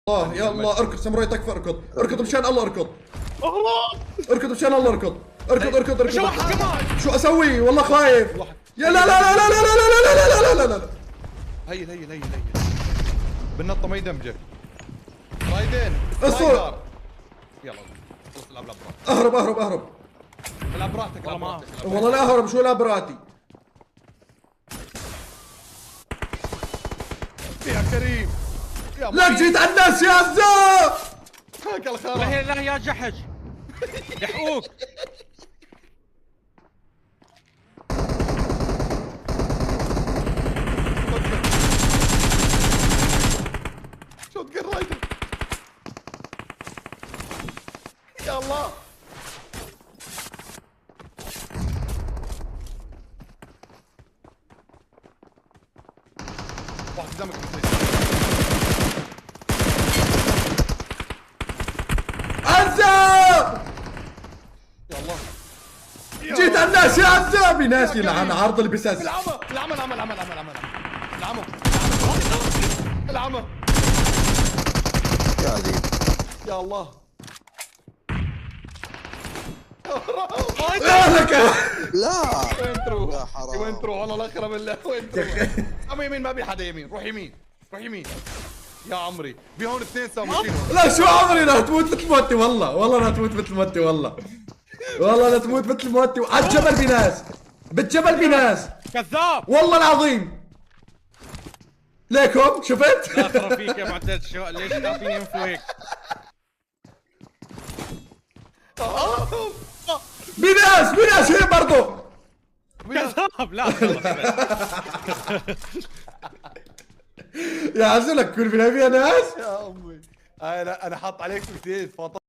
الله يا الله اركض ساموراي تكفى اركض اركض مشان الله اركض اركض مشان الله اركض اركض اركض شو اسوي والله خايف يا لا لا لا لا لا لا لا لا لا لا لا لا هي بالنطه ما يدمجك رايدين اصور يلا خلص العب براحتك اهرب العب براحتك والله لا اهرب شو لا براتي يا كريم يا لا جيت على الناس يا عزام هاك الخرا لا يا جحش يحقوك شوت جن رايدر يا الله واحد قدامك عزام يا الله جيت على الناس يا عزام ناسي لعن عرض البساس العمى يا ذي يا الله اهلك لا وين تروح؟ يا حرام. وين تروح؟ والله لا اخرب بالله وين تروح؟ عم يمين ما بي حدا يمين، روح يمين يا عمري بهون اثنين ساموشين لا شو عمري لا تموت مثل موتي والله لا تموت مثل موتي والله لا تموت مثل موتي على الجبل بناس بالجبل بناس كذاب والله العظيم ليكم شفت اخرب فيك يا معتز ليش تعطيني من فوق بناس هي برضو كذاب لا خلص يا عزلك كل فيها ناس يا امي انا حاط عليك كثير